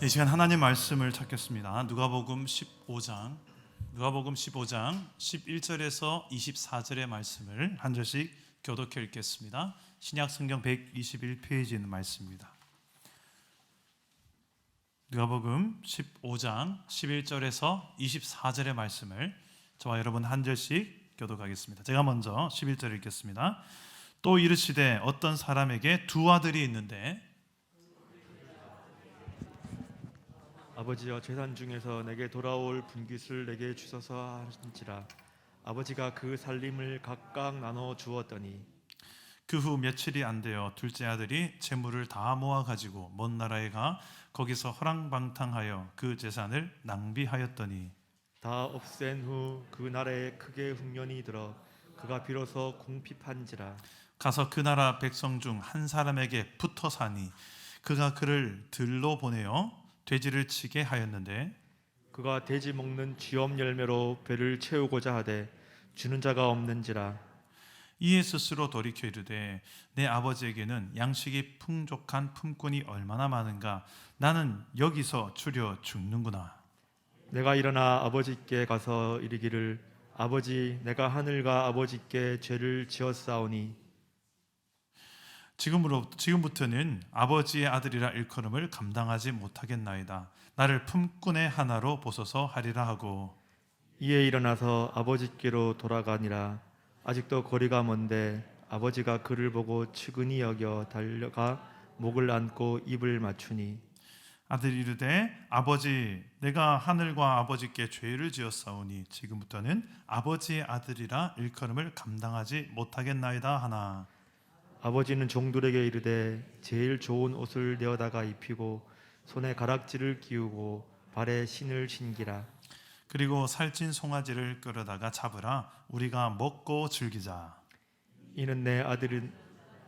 이 시간 하나님 말씀을 찾겠습니다. 누가복음 15장 11절에서 24절의 말씀을 한 절씩 교독해 읽겠습니다. 신약 성경 121페이지에 있는 말씀입니다. 누가복음 15장 11절에서 24절의 말씀을 저와 여러분 한 절씩 교독하겠습니다. 제가 먼저 11절 읽겠습니다. 또 이르시되 어떤 사람에게 두 아들이 있는데 아버지여, 재산 중에서 내게 돌아올 분깃을 내게 주소서 하신지라. 아버지가 그 살림을 각각 나눠 주었더니 그 후 며칠이 안 되어 둘째 아들이 재물을 다 모아 가지고 먼 나라에 가 거기서 허랑방탕하여 그 재산을 낭비하였더니 다 없앤 후 그 나라에 크게 흉년이 들어 그가 비로소 궁핍한지라. 가서 그 나라 백성 중 한 사람에게 붙어 사니 그가 그를 들로 보내어 돼지를 치게 하였는데 그가 돼지 먹는 쥐엄 열매로 배를 채우고자 하되 주는 자가 없는지라. 이에 스스로 돌이켜 이르되 내 아버지에게는 양식이 풍족한 품꾼이 얼마나 많은가 나는 여기서 추려 죽는구나. 내가 일어나 아버지께 가서 이르기를 아버지, 내가 하늘과 아버지께 죄를 지었사오니 지금부터는 아버지의 아들이라 일컬음을 감당하지 못하겠나이다. 나를 품꾼의 하나로 보소서 하리라 하고 이에 일어나서 아버지께로 돌아가니라. 아직도 거리가 먼데 아버지가 그를 보고 측은히 여겨 달려가 목을 안고 입을 맞추니 아들이 이르되 아버지 내가 하늘과 아버지께 죄를 지었사오니 지금부터는 아버지의 아들이라 일컬음을 감당하지 못하겠나이다 하나 아버지는 종들에게 이르되 제일 좋은 옷을 내어다가 입히고 손에 가락지를 끼우고 발에 신을 신기라. 그리고 살찐 송아지를 끌어다가 잡으라 우리가 먹고 즐기자. 이는 내 아들은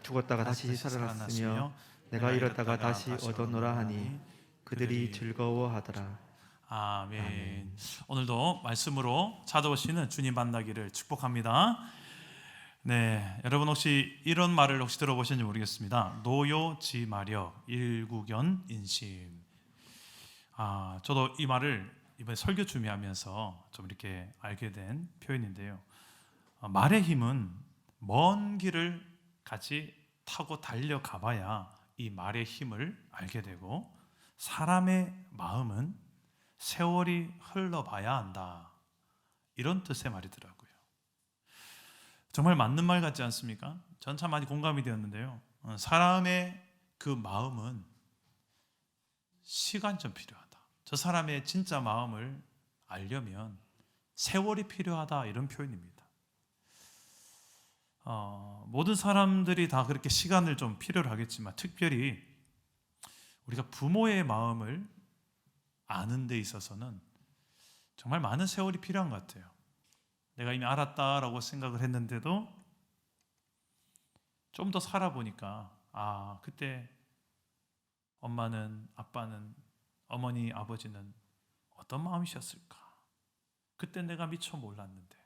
죽었다가 다시 살아났으며 내가 잃었다가 다시 얻었노라 하니 그들이 즐거워하더라. 아멘. 오늘도 말씀으로 찾아오시는 주님 만나기를 축복합니다. 네, 여러분 혹시 이런 말을 혹시 들어보셨는지 모르겠습니다. 노요지마력 일구견 인심. 저도 이 말을 이번에 설교 준비하면서 좀 이렇게 알게 된 표현인데요. 말의 힘은 먼 길을 같이 타고 달려가봐야 이 말의 힘을 알게 되고 사람의 마음은 세월이 흘러봐야 한다. 이런 뜻의 말이더라고요. 정말 맞는 말 같지 않습니까? 전 참 많이 공감이 되었는데요. 사람의 그 마음은 시간 좀 필요하다. 저 사람의 진짜 마음을 알려면 세월이 필요하다 이런 표현입니다. 모든 사람들이 다 그렇게 시간을 좀 필요로 하겠지만 특별히 우리가 부모의 마음을 아는 데 있어서는 정말 많은 세월이 필요한 것 같아요. 내가 이미 알았다라고 생각을 했는데도 좀 더 살아보니까 그때 엄마는 아빠는 어머니 아버지는 어떤 마음이셨을까? 그때 내가 미처 몰랐는데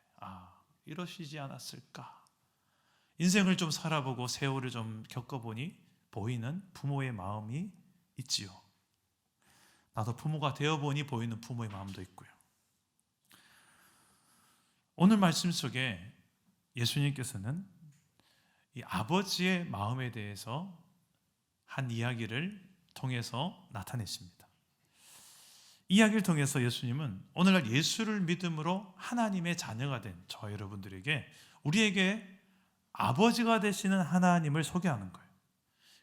이러시지 않았을까? 인생을 좀 살아보고 세월을 좀 겪어보니 보이는 부모의 마음이 있지요. 나도 부모가 되어보니 보이는 부모의 마음도 있고요. 오늘 말씀 속에 예수님께서는 이 아버지의 마음에 대해서 한 이야기를 통해서 나타내십니다. 이야기를 통해서 예수님은 오늘날 예수를 믿음으로 하나님의 자녀가 된 저 여러분들에게 우리에게 아버지가 되시는 하나님을 소개하는 거예요.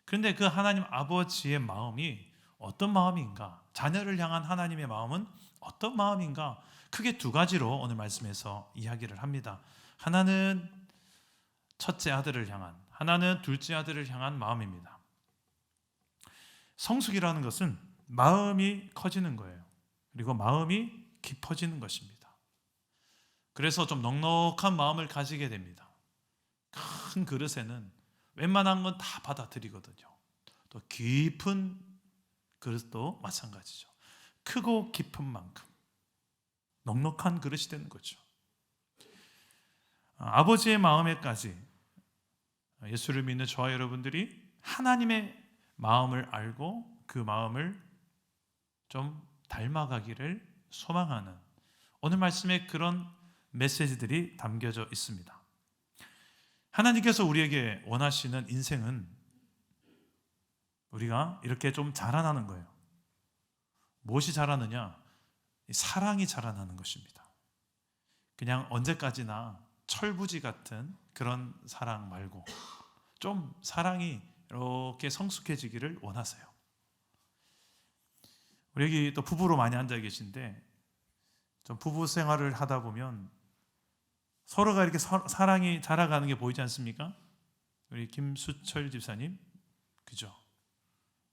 그런데 그 하나님 아버지의 마음이 어떤 마음인가? 자녀를 향한 하나님의 마음은 어떤 마음인가? 크게 두 가지로 오늘 말씀에서 이야기를 합니다. 하나는 첫째 아들을 향한, 하나는 둘째 아들을 향한 마음입니다. 성숙이라는 것은 마음이 커지는 거예요. 그리고 마음이 깊어지는 것입니다. 그래서 좀 넉넉한 마음을 가지게 됩니다. 큰 그릇에는 웬만한 건 다 받아들이거든요. 또 깊은 그릇도 마찬가지죠. 크고 깊은 만큼 넉넉한 그릇이 되는 거죠. 아버지의 마음에까지 예수를 믿는 저와 여러분들이 하나님의 마음을 알고 그 마음을 좀 닮아가기를 소망하는 오늘 말씀에 그런 메시지들이 담겨져 있습니다. 하나님께서 우리에게 원하시는 인생은 우리가 이렇게 좀 자라나는 거예요. 무엇이 자라느냐? 사랑이 자라나는 것입니다. 그냥 언제까지나 철부지 같은 그런 사랑 말고 좀 사랑이 이렇게 성숙해지기를 원하세요. 우리 여기 또 부부로 많이 앉아 계신데 좀 부부 생활을 하다 보면 서로가 이렇게 사랑이 자라가는 게 보이지 않습니까? 우리 김수철 집사님, 그죠?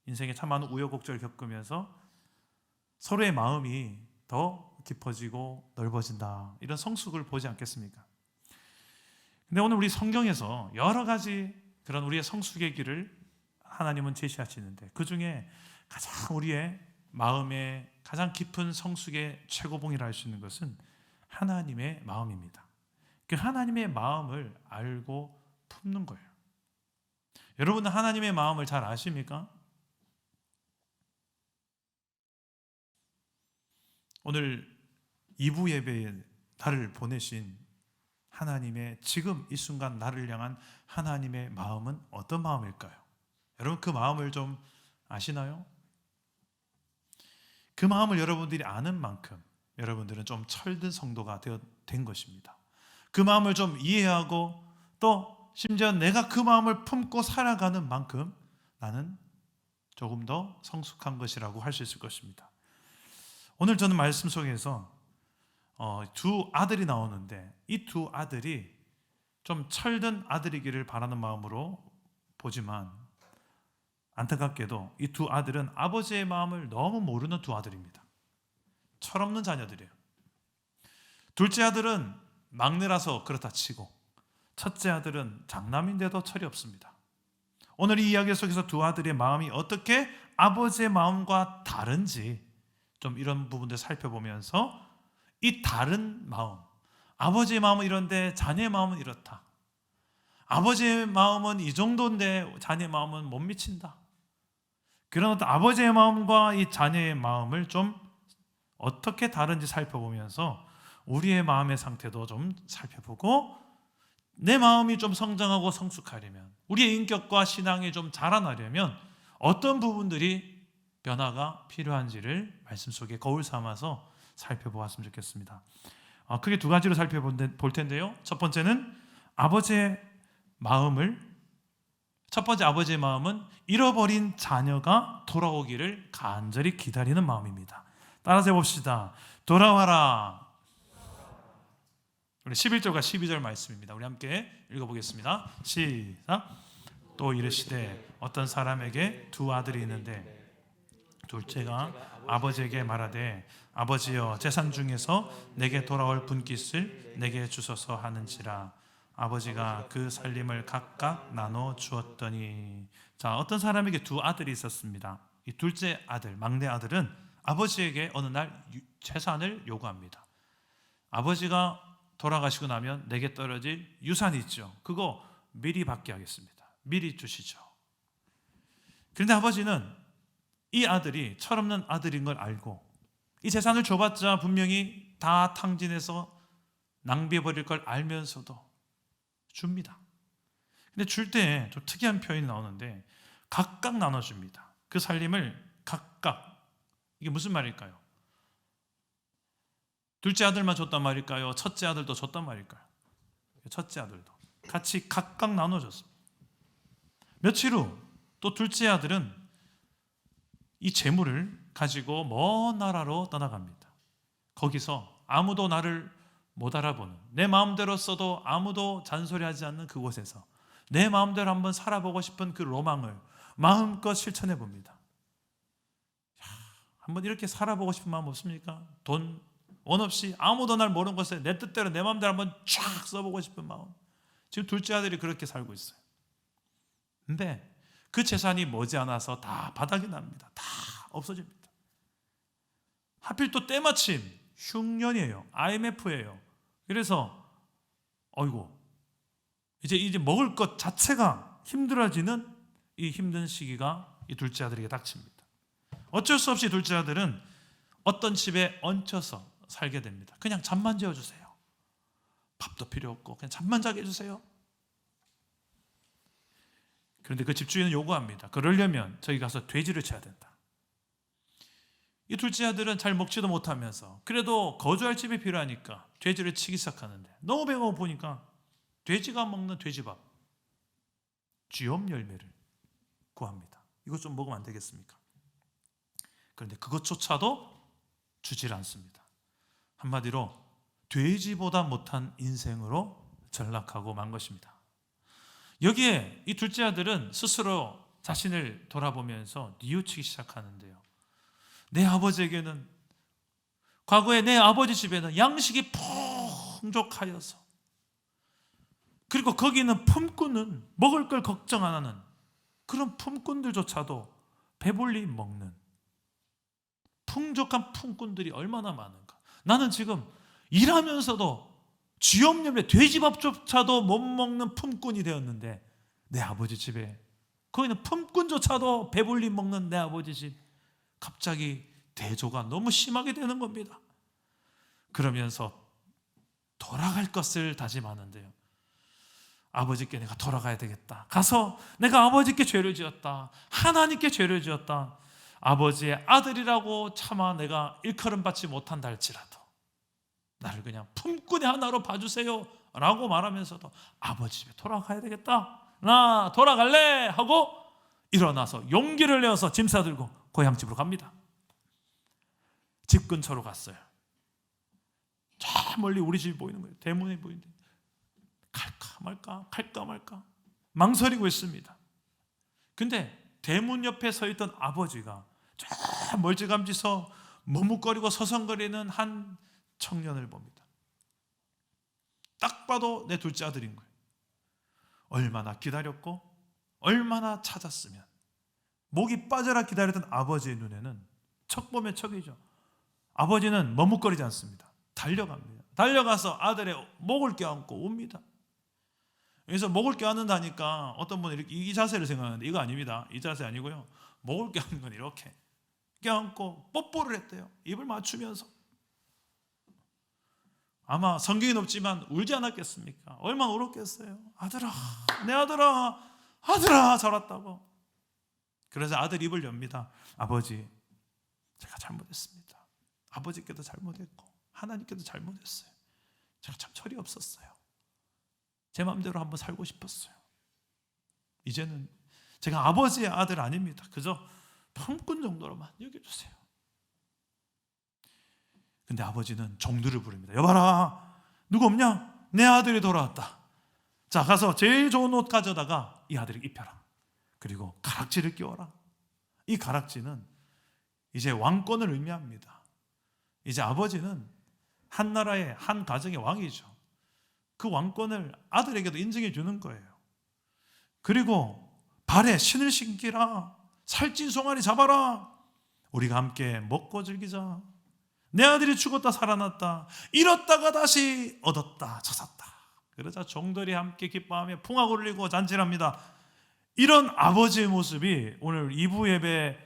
인생에 참 많은 우여곡절을 겪으면서 서로의 마음이 더 깊어지고 넓어진다, 이런 성숙을 보지 않겠습니까? 근데 오늘 우리 성경에서 여러 가지 그런 우리의 성숙의 길을 하나님은 제시하시는데 그 중에 가장 우리의 마음의 가장 깊은 성숙의 최고봉이라 할 수 있는 것은 하나님의 마음입니다. 그 하나님의 마음을 알고 품는 거예요. 여러분은 하나님의 마음을 잘 아십니까? 오늘 2부 예배에 나를 보내신 하나님의 지금 이 순간 나를 향한 하나님의 마음은 어떤 마음일까요? 여러분 그 마음을 좀 아시나요? 그 마음을 여러분들이 아는 만큼 여러분들은 좀 철든 성도가 된 것입니다. 그 마음을 좀 이해하고 또 심지어 내가 그 마음을 품고 살아가는 만큼 나는 조금 더 성숙한 것이라고 할 수 있을 것입니다. 오늘 저는 말씀 속에서 두 아들이 나오는데 이 두 아들이 좀 철든 아들이기를 바라는 마음으로 보지만 안타깝게도 이 두 아들은 아버지의 마음을 너무 모르는 두 아들입니다. 철없는 자녀들이에요. 둘째 아들은 막내라서 그렇다 치고 첫째 아들은 장남인데도 철이 없습니다. 오늘 이 이야기 속에서 두 아들의 마음이 어떻게 아버지의 마음과 다른지 좀 이런 부분들 살펴보면서 이 다른 마음, 아버지의 마음은 이런데 자녀의 마음은 이렇다, 아버지의 마음은 이 정도인데 자녀의 마음은 못 미친다, 그런 어떤 아버지의 마음과 이 자녀의 마음을 좀 어떻게 다른지 살펴보면서 우리의 마음의 상태도 좀 살펴보고 내 마음이 좀 성장하고 성숙하려면 우리의 인격과 신앙이 좀 자라나려면 어떤 부분들이 변화가 필요한지를 말씀 속에 거울 삼아서 살펴보았으면 좋겠습니다. 크게 두 가지로 살펴볼 텐데요. 첫 번째는 첫 번째 아버지의 마음은 잃어버린 자녀가 돌아오기를 간절히 기다리는 마음입니다. 따라서 해봅시다. 돌아와라. 우리 11절과 12절 말씀입니다. 우리 함께 읽어보겠습니다. 시작. 또 이르시되 어떤 사람에게 두 아들이 있는데 둘째가 아버지에게 말하되 아버지여 재산 중에서 내게 돌아올 분깃을 내게 주소서 하는지라. 아버지가 그 살림을 각각 나눠 주었더니. 자, 어떤 사람에게 두 아들이 있었습니다. 이 둘째 아들, 막내 아들은 아버지에게 어느 날 재산을 요구합니다. 아버지가 돌아가시고 나면 내게 떨어질 유산이 있죠. 그거 미리 받게 하겠습니다. 미리 주시죠. 그런데 아버지는 이 아들이 철없는 아들인 걸 알고 이 재산을 줘봤자 분명히 다 탕진해서 낭비해버릴 걸 알면서도 줍니다. 근데 줄 때 좀 특이한 표현이 나오는데 각각 나눠줍니다. 그 살림을 각각. 이게 무슨 말일까요? 둘째 아들만 줬단 말일까요? 첫째 아들도 줬단 말일까요? 첫째 아들도 같이 각각 나눠줬습니다. 며칠 후 또 둘째 아들은 이 재물을 가지고 먼 나라로 떠나갑니다. 거기서 아무도 나를 못 알아보는, 내 마음대로 써도 아무도 잔소리하지 않는 그곳에서 내 마음대로 한번 살아보고 싶은 그 로망을 마음껏 실천해 봅니다. 한번 이렇게 살아보고 싶은 마음 없습니까? 돈 원 없이 아무도 날 모르는 곳에 내 뜻대로 내 마음대로 한번 쫙 써보고 싶은 마음. 지금 둘째 아들이 그렇게 살고 있어요. 근데 그 재산이 머지않아서 다 바닥이 납니다. 다 없어집니다. 하필 또 때마침 흉년이에요. IMF예요. 그래서 어이고 이제 먹을 것 자체가 힘들어지는 이 힘든 시기가 이 둘째 아들에게 닥칩니다. 어쩔 수 없이 둘째 아들은 어떤 집에 얹혀서 살게 됩니다. 그냥 잠만 재워주세요. 밥도 필요 없고 그냥 잠만 자게 해주세요. 그런데 그 집주인은 요구합니다. 그러려면 저기 가서 돼지를 쳐야 된다. 이 둘째 아들은 잘 먹지도 못하면서 그래도 거주할 집이 필요하니까 돼지를 치기 시작하는데 너무 배가 고프니까 돼지가 먹는 돼지밥, 쥐엄 열매를 구합니다. 이것 좀 먹으면 안 되겠습니까? 그런데 그것조차도 주질 않습니다. 한마디로 돼지보다 못한 인생으로 전락하고 만 것입니다. 여기에 이 둘째 아들은 스스로 자신을 돌아보면서 뉘우치기 시작하는데요. 내 아버지에게는, 과거에 내 아버지 집에는 양식이 풍족하여서, 그리고 거기는 품꾼은 먹을 걸 걱정 안 하는 그런 품꾼들조차도 배불리 먹는 풍족한 품꾼들이 얼마나 많은가. 나는 지금 일하면서도 쥐엄염에 돼지밥조차도 못 먹는 품꾼이 되었는데, 내 아버지 집에 거기는 품꾼조차도 배불리 먹는 내 아버지 집, 갑자기 대조가 너무 심하게 되는 겁니다. 그러면서 돌아갈 것을 다짐하는데요. 아버지께 내가 돌아가야 되겠다. 가서 내가 아버지께 죄를 지었다. 하나님께 죄를 지었다. 아버지의 아들이라고 차마 내가 일컬음 받지 못한다 할지라도 나를 그냥 품꾼의 하나로 봐주세요 라고 말하면서도 아버지 집에 돌아가야 되겠다. 나 돌아갈래 하고 일어나서 용기를 내어서 짐 싸들고 고향집으로 갑니다. 집 근처로 갔어요. 저 멀리 우리 집이 보이는 거예요. 대문이 보이는데 갈까 말까 망설이고 있습니다. 근데 대문 옆에 서 있던 아버지가 저 멀찌감치서 머뭇거리고 서성거리는 한 청년을 봅니다. 딱 봐도 내 둘째 아들인 거예요. 얼마나 기다렸고 얼마나 찾았으면. 목이 빠져라 기다렸던 아버지의 눈에는 척 보면 척이죠. 아버지는 머뭇거리지 않습니다. 달려갑니다. 달려가서 아들의 목을 껴안고 웁니다. 그래서 목을 껴안는다니까 어떤 분은 이렇게 이 자세를 생각하는데 이거 아닙니다. 이 자세 아니고요. 목을 껴안는 건 이렇게 껴안고 뽀뽀를 했대요. 입을 맞추면서. 아마 성경은 없지만 울지 않았겠습니까? 얼마나 울었겠어요. 아들아, 내 아들아, 아들아 잘 왔다고. 그래서 아들 입을 엽니다. 아버지, 제가 잘못했습니다. 아버지께도 잘못했고 하나님께도 잘못했어요. 제가 참 철이 없었어요. 제 마음대로 한번 살고 싶었어요. 이제는 제가 아버지의 아들 아닙니다. 그저 품꾼 정도로만 여겨주세요. 근데 아버지는 종들을 부릅니다. 여봐라, 누구 없냐? 내 아들이 돌아왔다. 자, 가서 제일 좋은 옷 가져다가 이 아들에게 입혀라. 그리고 가락지를 끼워라. 이 가락지는 이제 왕권을 의미합니다. 이제 아버지는 한 나라의 한 가정의 왕이죠. 그 왕권을 아들에게도 인정해 주는 거예요. 그리고 발에 신을 신기라. 살찐 송아리 잡아라. 우리가 함께 먹고 즐기자. 내 아들이 죽었다 살아났다. 잃었다가 다시 얻었다 찾았다. 그러자 종들이 함께 기뻐하며 풍악을 울리고 잔치를 합니다. 이런 아버지의 모습이 오늘 2부 예배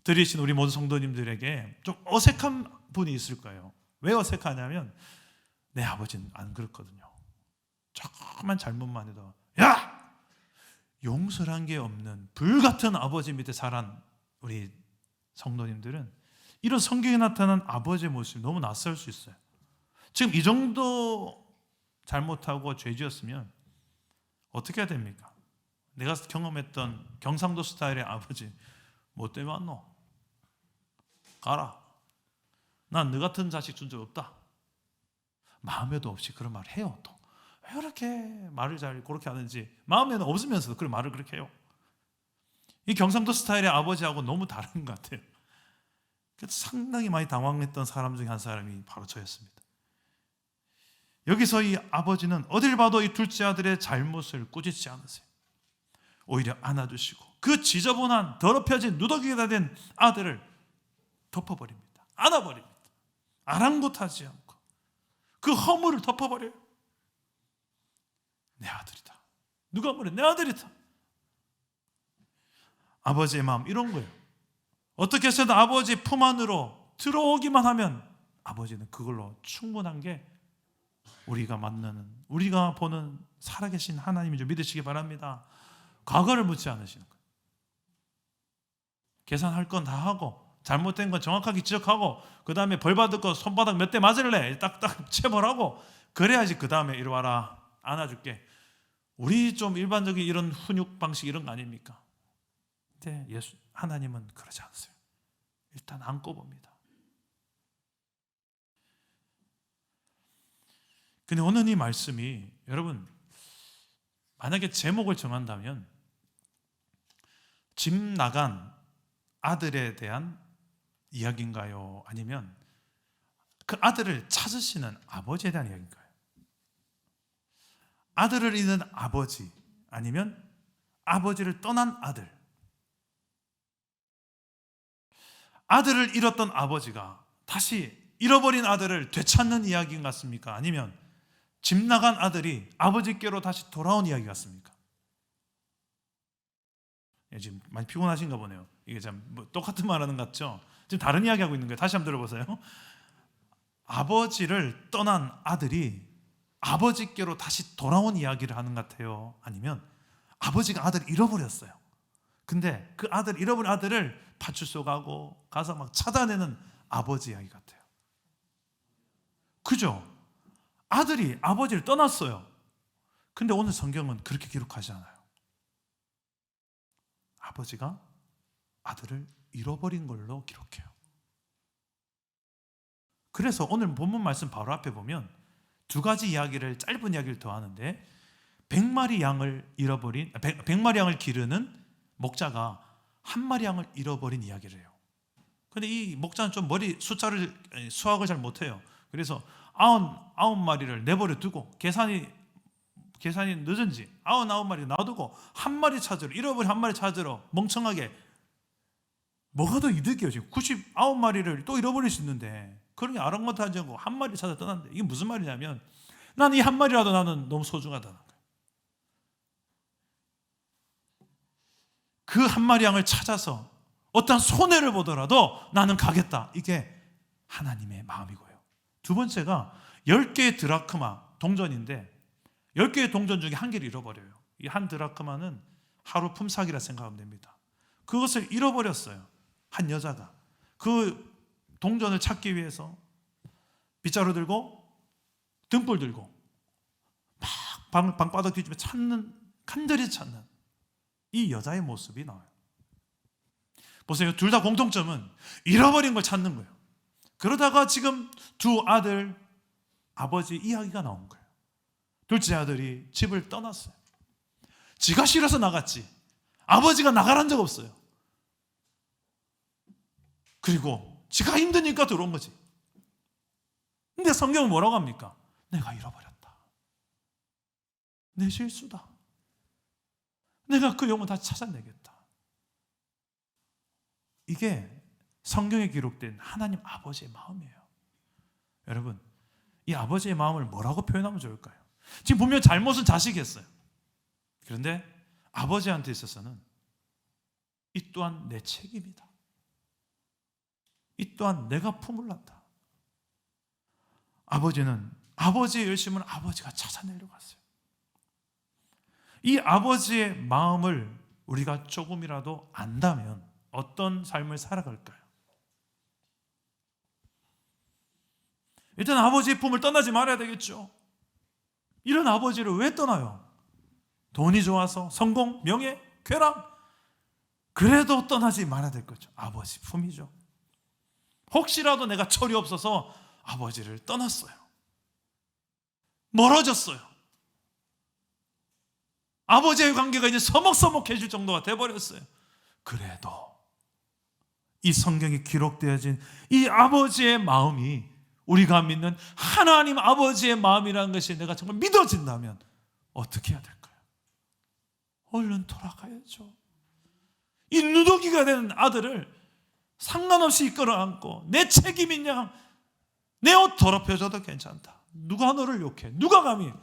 드리신 우리 모든 성도님들에게 좀 어색한 분이 있을 거예요. 왜 어색하냐면 내 아버지는 안 그렇거든요. 조금만 잘못만 해도 야! 용서란 게 없는 불같은 아버지 밑에 자란 우리 성도님들은 이런 성경에 나타난 아버지의 모습이 너무 낯설 수 있어요. 지금 이 정도 잘못하고 죄 지었으면 어떻게 해야 됩니까? 내가 경험했던 경상도 스타일의 아버지, 뭐 때문에 왔노? 가라. 난 너 같은 자식 준 적 없다. 마음에도 없이 그런 말을 해요. 또 왜 그렇게 말을 잘 그렇게 하는지 마음에는 없으면서도 그런 말을 그렇게 해요. 이 경상도 스타일의 아버지하고 너무 다른 것 같아요. 그래서 상당히 많이 당황했던 사람 중에 한 사람이 바로 저였습니다. 여기서 이 아버지는 어딜 봐도 이 둘째 아들의 잘못을 꾸짖지 않으세요. 오히려 안아주시고 그 지저분한 더럽혀진 누더기가 된 아들을 덮어버립니다. 안아버립니다. 아랑곳하지 않고 그 허물을 덮어버려요. 내 아들이다. 누가 뭐래? 내 아들이다. 아버지의 마음 이런 거예요. 어떻게 해서든 아버지 품 안으로 들어오기만 하면 아버지는 그걸로 충분한 게 우리가 만나는, 우리가 보는 살아계신 하나님인 줄 믿으시기 바랍니다. 과거를 묻지 않으시는 거예요. 계산할 건 다 하고 잘못된 건 정확하게 지적하고 그 다음에 벌 받을 거 손바닥 몇 대 맞을래? 딱딱 체벌하고 그래야지 그 다음에 이리 와라 안아줄게. 우리 좀 일반적인 이런 훈육 방식 이런 거 아닙니까? 근데 하나님은 그러지 않으세요. 일단 안고 봅니다. 근데 오늘 이 말씀이 여러분 만약에 제목을 정한다면 집 나간 아들에 대한 이야기인가요? 아니면 그 아들을 찾으시는 아버지에 대한 이야기인가요? 아들을 잃은 아버지 아니면 아버지를 떠난 아들. 아들을 잃었던 아버지가 다시 잃어버린 아들을 되찾는 이야기 같습니까? 아니면 집 나간 아들이 아버지께로 다시 돌아온 이야기 같습니까? 지금 많이 피곤하신가 보네요. 이게 참 똑같은 말하는 것 같죠? 지금 다른 이야기 하고 있는 거예요. 다시 한번 들어보세요. 아버지를 떠난 아들이 아버지께로 다시 돌아온 이야기를 하는 것 같아요. 아니면 아버지가 아들을 잃어버렸어요. 근데 그 잃어버린 아들을 파출소 가서 막 찾아내는 아버지 이야기 같아요. 그죠? 아들이 아버지를 떠났어요. 근데 오늘 성경은 그렇게 기록하지 않아요. 아버지가 아들을 잃어버린 걸로 기록해요. 그래서 오늘 본문 말씀 바로 앞에 보면 두 가지 이야기를, 짧은 이야기를 더하는데 100마리 양을 기르는 목자가 한 마리 양을 잃어버린 이야기를 해요. 근데 이 목자는 좀 수학을 잘 못해요. 그래서 99마리를 내버려 두고 계산이 늦은지 99마리 놔두고 한 마리 찾으러, 잃어버린 한 마리 찾으러 멍청하게, 뭐가 더 이득이에요? 지금 99마리를 또 잃어버릴 수 있는데 그런 게 아랑곳하지 않고 한 마리 찾아 떠났는데, 이게 무슨 말이냐면 나는 이 한 마리라도 나는 너무 소중하다는 거예요. 그 한 마리 양을 찾아서 어떤 손해를 보더라도 나는 가겠다. 이게 하나님의 마음이고요. 두 번째가 10개의 드라크마 동전인데 10개의 동전 중에 한 개를 잃어버려요. 이 한 드라크마는 하루 품삯이라 생각하면 됩니다. 그것을 잃어버렸어요. 한 여자가 그 동전을 찾기 위해서 빗자루 들고 등불 들고 막 방바닥 뒤집어 간절히 찾는 이 여자의 모습이 나와요. 보세요. 둘 다 공통점은 잃어버린 걸 찾는 거예요. 그러다가 지금 두 아들 아버지 이야기가 나온 거예요. 둘째 아들이 집을 떠났어요. 지가 싫어서 나갔지 아버지가 나가란 적 없어요. 그리고 지가 힘드니까 들어온 거지. 근데 성경은 뭐라고 합니까? 내가 잃어버렸다. 내 실수다. 내가 그 영혼 다시 찾아내겠다. 이게 성경에 기록된 하나님 아버지의 마음이에요. 여러분, 이 아버지의 마음을 뭐라고 표현하면 좋을까요? 지금 분명 잘못은 자식이 했어요. 그런데 아버지한테 있어서는 이 또한 내 책임이다. 이 또한 내가 품을 한다. 아버지의 열심을 아버지가 찾아내려고 했어요. 이 아버지의 마음을 우리가 조금이라도 안다면 어떤 삶을 살아갈까요? 일단 아버지의 품을 떠나지 말아야 되겠죠. 이런 아버지를 왜 떠나요? 돈이 좋아서, 성공, 명예, 쾌락, 그래도 떠나지 말아야 될 거죠. 아버지 품이죠. 혹시라도 내가 철이 없어서 아버지를 떠났어요. 멀어졌어요. 아버지의 관계가 이제 서먹서먹해질 정도가 돼버렸어요. 그래도 이 성경에 기록되어진 이 아버지의 마음이 우리가 믿는 하나님 아버지의 마음이라는 것이 내가 정말 믿어진다면 어떻게 해야 될까요? 얼른 돌아가야죠. 이 누더기가 된 아들을 상관없이 이끌어 안고 내 책임인 양 내 옷 더럽혀져도 괜찮다. 누가 너를 욕해? 누가 감히?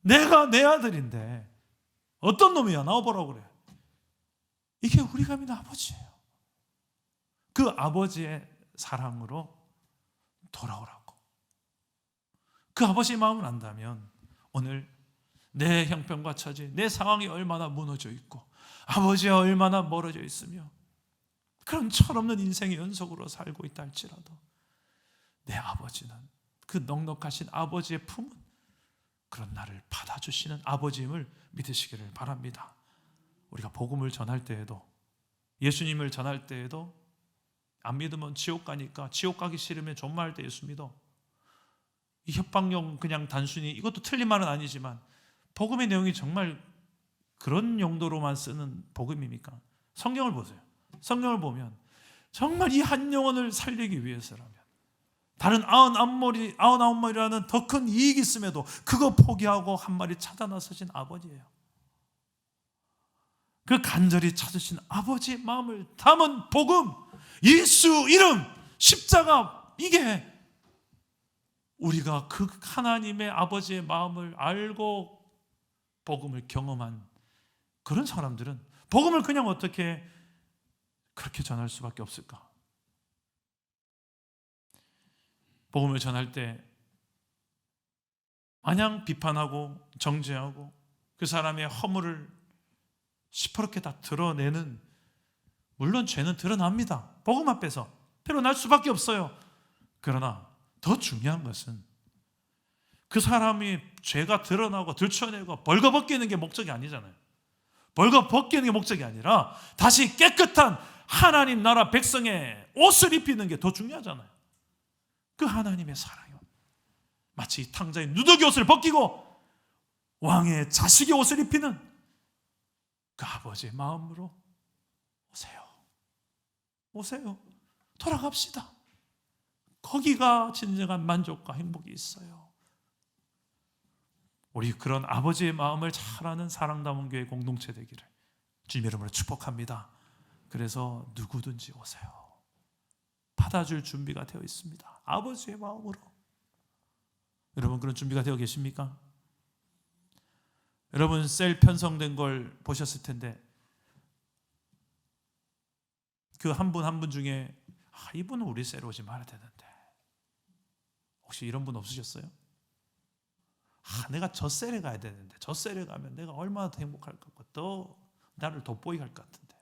내가 내 아들인데 어떤 놈이야 나와보라고 그래. 이게 우리가 믿는 아버지예요. 그 아버지의 사랑으로 돌아오라고. 그 아버지의 마음을 안다면 오늘 내 형편과 처지, 내 상황이 얼마나 무너져 있고 아버지와 얼마나 멀어져 있으며 그런 철없는 인생의 연속으로 살고 있다 할지라도 내 아버지는, 그 넉넉하신 아버지의 품은 그런 나를 받아주시는 아버지임을 믿으시기를 바랍니다. 우리가 복음을 전할 때에도, 예수님을 전할 때에도 안 믿으면 지옥 가니까 지옥 가기 싫으면 존말할 때 예수 믿어. 이 협박용 그냥 단순히, 이것도 틀린 말은 아니지만 복음의 내용이 정말 그런 용도로만 쓰는 복음입니까? 성경을 보세요. 성경을 보면 정말 이 한 영혼을 살리기 위해서라면 다른 99마리라는 더 큰 이익이 있음에도 그거 포기하고 한 마리 찾아 나서신 아버지예요. 그 간절히 찾으신 아버지의 마음을 담은 복음, 예수 이름, 십자가, 이게 우리가 그 하나님의 아버지의 마음을 알고 복음을 경험한 그런 사람들은 복음을 그냥 어떻게 그렇게 전할 수밖에 없을까? 복음을 전할 때 마냥 비판하고 정죄하고 그 사람의 허물을 시퍼렇게 다 드러내는, 물론 죄는 드러납니다. 복음 앞에서 드러날 수밖에 없어요. 그러나 더 중요한 것은 그 사람이 죄가 드러나고 들춰내고 벌거벗기는 게 목적이 아니잖아요. 벌거벗기는 게 목적이 아니라 다시 깨끗한 하나님 나라 백성의 옷을 입히는 게 더 중요하잖아요. 그 하나님의 사랑이 마치 탕자의 누더기 옷을 벗기고 왕의 자식의 옷을 입히는 그 아버지의 마음으로 오세요. 오세요. 돌아갑시다. 거기가 진정한 만족과 행복이 있어요. 우리 그런 아버지의 마음을 잘 아는 사랑담은 교회 공동체 되기를 주님 이름으로 축복합니다. 그래서 누구든지 오세요. 받아줄 준비가 되어 있습니다. 아버지의 마음으로. 여러분 그런 준비가 되어 계십니까? 여러분 셀 편성된 걸 보셨을 텐데 그 한 분 한 분 중에 이분은 우리 셀에 오지 말아야 되는데, 혹시 이런 분 없으셨어요? 내가 저 셀에 가야 되는데 저 셀에 가면 내가 얼마나 더 행복할 것 같고 더 나를 돋보이게 할 것 같은데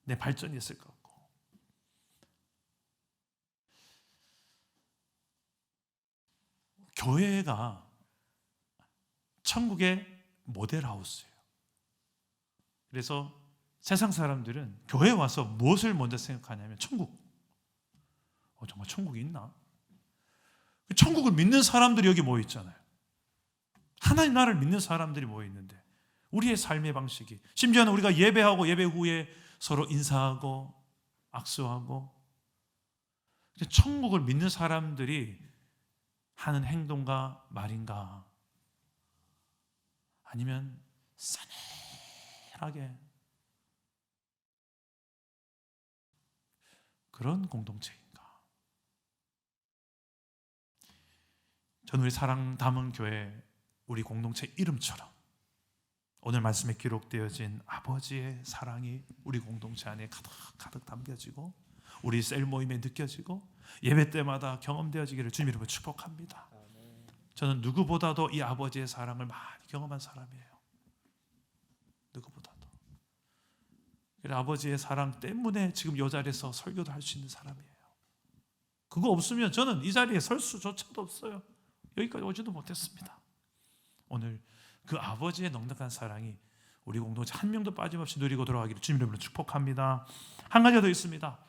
내 발전이 있을 것 같고. 교회가 천국의 모델하우스예요. 그래서 세상 사람들은 교회에 와서 무엇을 먼저 생각하냐면 천국. 정말 천국이 있나? 천국을 믿는 사람들이 여기 모여 있잖아요. 하나님 나라를 믿는 사람들이 모여 있는데 우리의 삶의 방식이, 심지어는 우리가 예배하고 예배 후에 서로 인사하고 악수하고, 천국을 믿는 사람들이 하는 행동과 말인가? 아니면 싸늘하게 그런 공동체인가? 저는 우리 사랑 담은 교회, 우리 공동체 이름처럼 오늘 말씀에 기록되어진 아버지의 사랑이 우리 공동체 안에 가득 담겨지고 우리 셀 모임에 느껴지고 예배 때마다 경험되어지기를 주님 이름으로 축복합니다. 저는 누구보다도 이 아버지의 사랑을 많이 경험한 사람이에요. 누구보다도. 그래서 아버지의 사랑 때문에 지금 이 자리에서 설교도 할 수 있는 사람이에요. 그거 없으면 저는 이 자리에 설 수조차도 없어요. 여기까지 오지도 못했습니다. 오늘 그 아버지의 넉넉한 사랑이 우리 공동체 한 명도 빠짐없이 누리고 돌아가기를 주님 이름으로 축복합니다. 한 가지가 더 있습니다.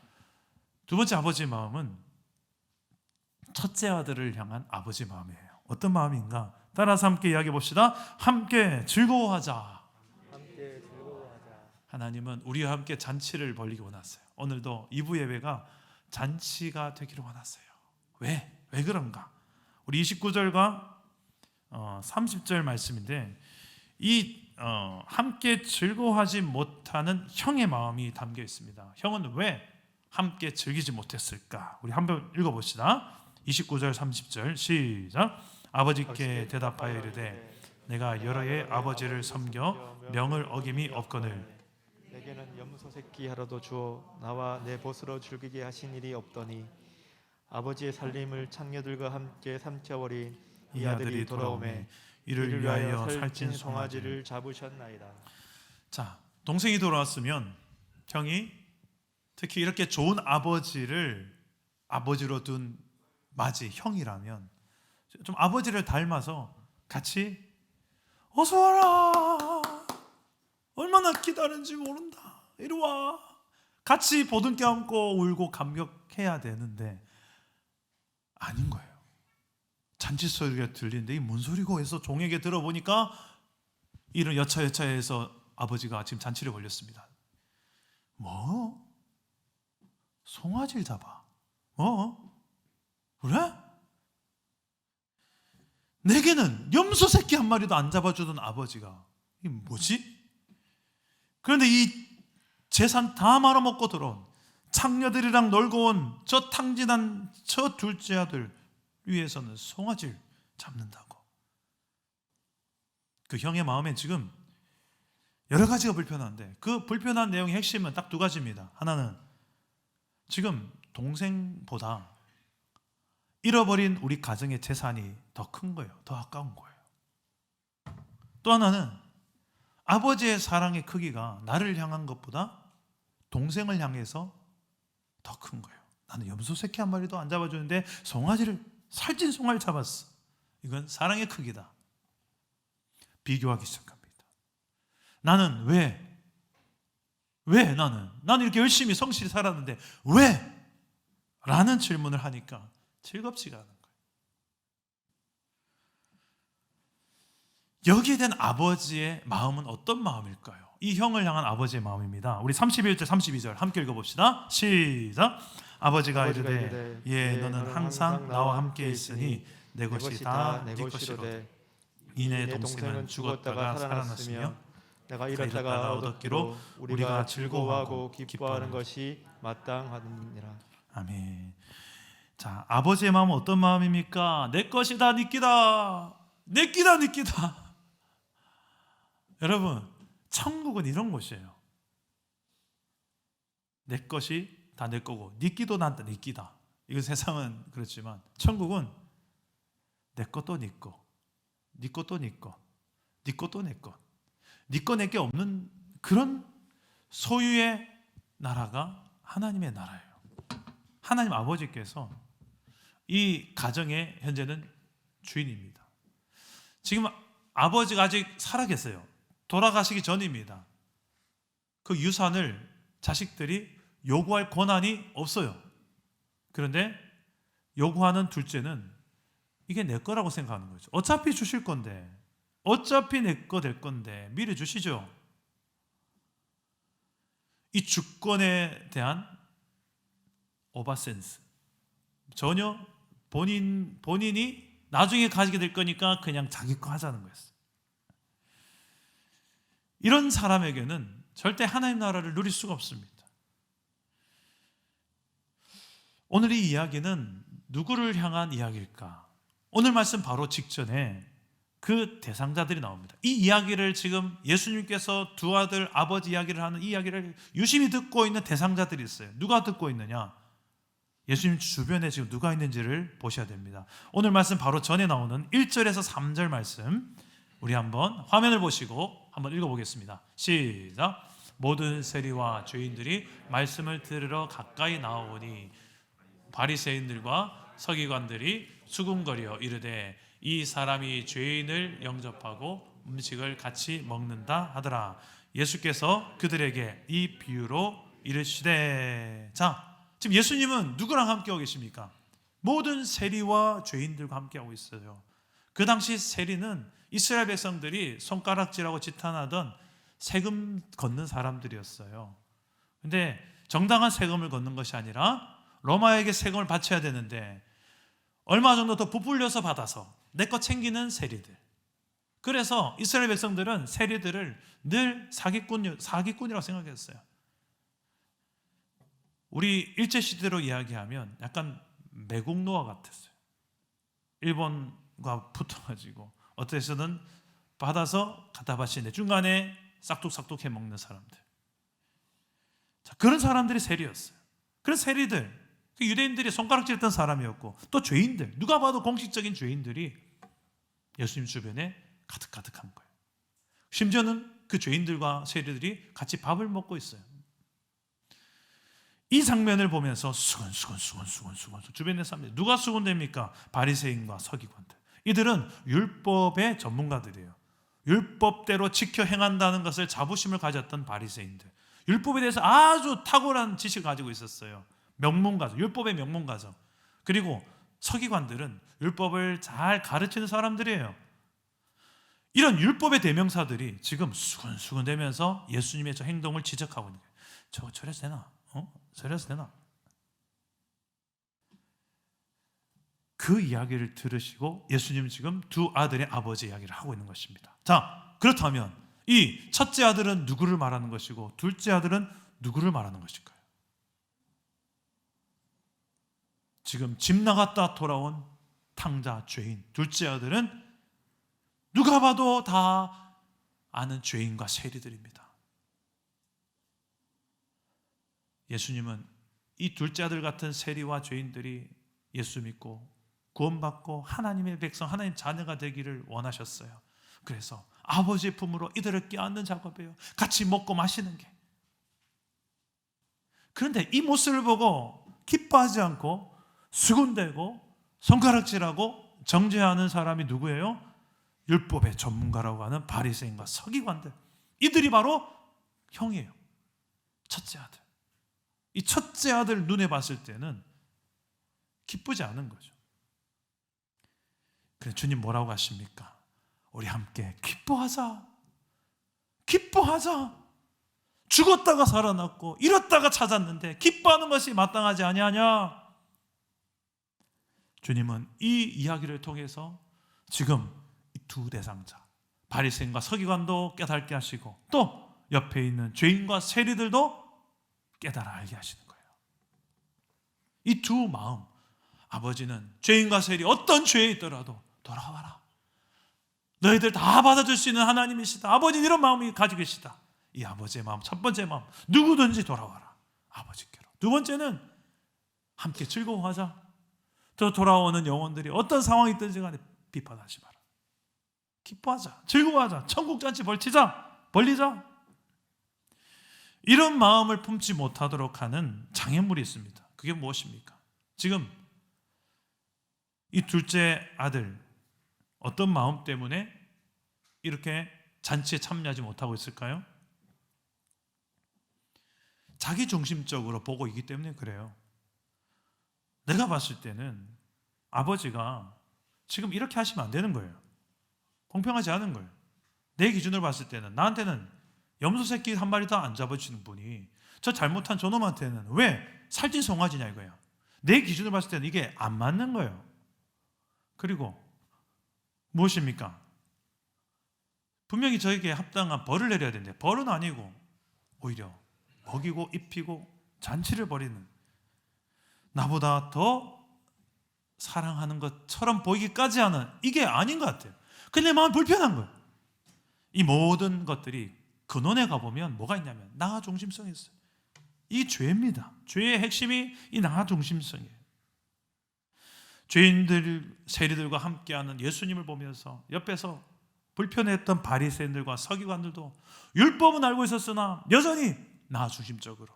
두 번째 아버지의 마음은 첫째 아들을 향한 아버지의 마음이에요. 어떤 마음인가? 따라서 함께 이야기해 봅시다. 함께 즐거워하자. 함께 즐거워하자. 하나님은 우리와 함께 잔치를 벌이기 원하세요. 오늘도 2부 예배가 잔치가 되기를 원하세요. 왜 그런가? 우리 29절과 30절 말씀인데 이 함께 즐거워하지 못하는 형의 마음이 담겨 있습니다. 형은 왜 함께 즐기지 못했을까? 우리 한번 읽어봅시다. 29절 30절 시작. 아버지께 대답하여 이르되 내가 여러 해 아버지를 섬겨 명을 어김이 없거늘 내게는 염소 새끼 하나도 주어 나와 내 벗으로 즐기게 하신 일이 없더니 아버지의 살림을 창녀들과 함께 삼켜버린 이 아들이 돌아오매 이를 위하여 살찐 송아지를. 송아지를 잡으셨나이다. 자, 동생이 돌아왔으면 형이 특히 이렇게 좋은 아버지를 아버지로 둔 맞이 형이라면 좀 아버지를 닮아서 같이 어서 와라, 얼마나 기다린지 모른다, 이리 와, 같이 보듬 껴안고 울고 감격해야 되는데 아닌 거예요. 잔치 소리가 들리는데 이 뭔 소리고 해서 종에게 들어보니까 이런 여차여차해서 아버지가 지금 잔치를 벌였습니다. 뭐? 송아지를 잡아? 그래? 내게는 염소 새끼 한 마리도 안 잡아주던 아버지가 이게 뭐지? 그런데 이 재산 다 말아먹고 들어온 창녀들이랑 놀고 온 저 탕진한 저 둘째 아들 위해서는 송아지를 잡는다고. 그 형의 마음에 지금 여러 가지가 불편한데 그 불편한 내용의 핵심은 딱 두 가지입니다. 하나는 지금 동생보다 잃어버린 우리 가정의 재산이 더 큰 거예요. 더 아까운 거예요. 또 하나는 아버지의 사랑의 크기가 나를 향한 것보다 동생을 향해서 더 큰 거예요. 나는 염소 새끼 한 마리도 안 잡아주는데 송아지를, 살찐 송아지를 잡았어. 이건 사랑의 크기다. 비교하기 시작합니다. 나는 왜 나는 이렇게 열심히 성실히 살았는데 왜? 라는 질문을 하니까 즐겁지가 않은 거예요. 여기에 대한 아버지의 마음은 어떤 마음일까요? 이 형을 향한 아버지의 마음입니다. 우리 31절 32절 함께 읽어봅시다. 시작. 아버지가 이르되 예, 너는 항상 나와 함께 있으니 내 것이 다 네 것이로되 이내 동생은 죽었다가 살아났으며 내가 잃었다가 얻었기로 우리가 즐거워하고 기뻐하는 것이 마땅하니라. 아멘. 자, 아버지의 마음은 어떤 마음입니까? 내 것이다, 네 끼다, 내 끼다, 네 끼다. 여러분, 천국은 이런 곳이에요. 내 것이 다 내 거고 네 끼도 난 네 끼다. 이건 세상은 그렇지만 천국은 내 것도 네 거, 네 것도 네 거, 네 것도 내 것, 네 거 내 게 없는 그런 소유의 나라가 하나님의 나라예요. 하나님 아버지께서 이 가정의 현재는 주인입니다. 지금 아버지가 아직 살아 계세요. 돌아가시기 전입니다. 그 유산을 자식들이 요구할 권한이 없어요. 그런데 요구하는 둘째는 이게 내 거라고 생각하는 거죠. 어차피 주실 건데, 어차피 내 거 될 건데 미리 주시죠. 이 주권에 대한 오버센스, 전혀 본인이 나중에 가지게 될 거니까 그냥 자기 거 하자는 거였어요. 이런 사람에게는 절대 하나님 나라를 누릴 수가 없습니다. 오늘 이 이야기는 누구를 향한 이야기일까? 오늘 말씀 바로 직전에 그 대상자들이 나옵니다. 이 이야기를 지금 예수님께서 두 아들 아버지 이야기를 하는 이 이야기를 유심히 듣고 있는 대상자들이 있어요. 누가 듣고 있느냐? 예수님 주변에 지금 누가 있는지를 보셔야 됩니다. 오늘 말씀 바로 전에 나오는 1절에서 3절 말씀 우리 한번 화면을 보시고 한번 읽어보겠습니다. 시작. 모든 세리와 죄인들이 말씀을 들으러 가까이 나오니 바리새인들과 서기관들이 수군거려 이르되 이 사람이 죄인을 영접하고 음식을 같이 먹는다 하더라. 예수께서 그들에게 이 비유로 이르시되. 자, 지금 예수님은 누구랑 함께하고 계십니까? 모든 세리와 죄인들과 함께하고 있어요. 그 당시 세리는 이스라엘 백성들이 손가락질하고 지탄하던 세금 걷는 사람들이었어요. 근데 정당한 세금을 걷는 것이 아니라 로마에게 세금을 바쳐야 되는데 얼마 정도 더 부풀려서 받아서 내 거 챙기는 세리들. 그래서 이스라엘 백성들은 세리들을 늘 사기꾼이라고 생각했어요. 우리 일제시대로 이야기하면 약간 매국노와 같았어요. 일본과 붙어가지고 어디서든 받아서 갖다 바치는데 중간에 싹둑싹둑 해먹는 사람들. 자, 그런 사람들이 세리였어요. 그런 세리들, 유대인들이 손가락질했던 사람이었고 또 죄인들, 누가 봐도 공식적인 죄인들이 예수님 주변에 가득가득한 거예요. 심지어는 그 죄인들과 세리들이 같이 밥을 먹고 있어요. 이 장면을 보면서 수건 주변의 사람들, 누가 수군됩니까? 바리새인과 서기관들. 이들은 율법의 전문가들이에요. 율법대로 지켜 행한다는 것을 자부심을 가졌던 바리새인들, 율법에 대해서 아주 탁월한 지식을 가지고 있었어요. 명문가죠. 율법의 명문가죠. 그리고 서기관들은 율법을 잘 가르치는 사람들이에요. 이런 율법의 대명사들이 지금 수근수근대면서 예수님의 저 행동을 지적하고 있는 거예요. 저거 저래서 되나? 저래서 되나? 그 이야기를 들으시고 예수님은 지금 두 아들의 아버지 이야기를 하고 있는 것입니다. 자, 그렇다면 이 첫째 아들은 누구를 말하는 것이고 둘째 아들은 누구를 말하는 것일까요? 지금 집 나갔다 돌아온 탕자 죄인 둘째 아들은 누가 봐도 다 아는 죄인과 세리들입니다. 예수님은 이 둘째 아들 같은 세리와 죄인들이 예수 믿고 구원받고 하나님의 백성, 하나님 자녀가 되기를 원하셨어요. 그래서 아버지의 품으로 이들을 껴안는 작업이에요. 같이 먹고 마시는 게. 그런데 이 모습을 보고 기뻐하지 않고 수군대고 손가락질하고 정죄하는 사람이 누구예요? 율법의 전문가라고 하는 바리새인과 서기관들. 이들이 바로 형이에요. 첫째 아들. 이 첫째 아들 눈에 봤을 때는 기쁘지 않은 거죠. 그래, 주님 뭐라고 하십니까? 우리 함께 기뻐하자. 기뻐하자. 죽었다가 살아났고 잃었다가 찾았는데 기뻐하는 것이 마땅하지 아니하냐? 주님은 이 이야기를 통해서 지금 이 두 대상자 바리새인과 서기관도 깨닫게 하시고 또 옆에 있는 죄인과 세리들도 깨달아 알게 하시는 거예요. 이 두 마음, 아버지는 죄인과 세리 어떤 죄에 있더라도 돌아와라. 너희들 다 받아줄 수 있는 하나님이시다. 아버지는 이런 마음이 가지고 계시다. 이 아버지의 마음, 첫 번째 마음, 누구든지 돌아와라. 아버지께로. 두 번째는 함께 즐거워하자. 또 돌아오는 영혼들이 어떤 상황이 있든지 간에 비판하지 마라. 기뻐하자. 즐거워하자. 천국잔치 벌리자. 이런 마음을 품지 못하도록 하는 장애물이 있습니다. 그게 무엇입니까? 지금 이 둘째 아들 어떤 마음 때문에 이렇게 잔치에 참여하지 못하고 있을까요? 자기 중심적으로 보고 있기 때문에 그래요. 내가 봤을 때는 아버지가 지금 이렇게 하시면 안 되는 거예요. 공평하지 않은 거예요. 내 기준으로 봤을 때는 나한테는 염소 새끼 한 마리 다 안 잡아주시는 분이 저 잘못한 저놈한테는 왜 살찐 송아지냐 이거예요. 내 기준으로 봤을 때는 이게 안 맞는 거예요. 그리고 무엇입니까? 분명히 저에게 합당한 벌을 내려야 되는데 벌은 아니고 오히려 먹이고 입히고 잔치를 벌이는, 나보다 더 사랑하는 것처럼 보이기까지 하는, 이게 아닌 것 같아요. 근데 내 마음 불편한 거예요. 이 모든 것들이 근원에 가보면 뭐가 있냐면 나 중심성이 있어요. 이 죄입니다. 죄의 핵심이 이 나 중심성이에요. 죄인들, 세리들과 함께하는 예수님을 보면서 옆에서 불편했던 바리새인들과 서기관들도 율법은 알고 있었으나 여전히 나 중심적으로,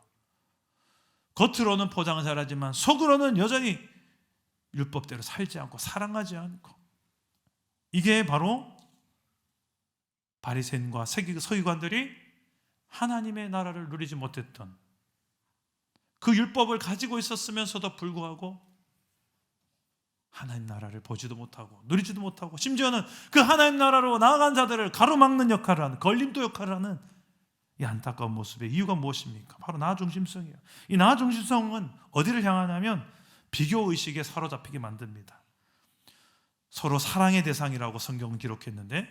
겉으로는 포장을 잘하지만 속으로는 여전히 율법대로 살지 않고 사랑하지 않고, 이게 바로 바리새인과 서기관들이 하나님의 나라를 누리지 못했던 그 율법을 가지고 있었으면서도 불구하고 하나님 나라를 보지도 못하고 누리지도 못하고, 심지어는 그 하나님 나라로 나아간 자들을 가로막는 역할을 하는, 걸림돌 역할을 하는 이 안타까운 모습의 이유가 무엇입니까? 바로 나 중심성이에요. 이 나 중심성은 어디를 향하냐면 비교의식에 사로잡히게 만듭니다. 서로 사랑의 대상이라고 성경은 기록했는데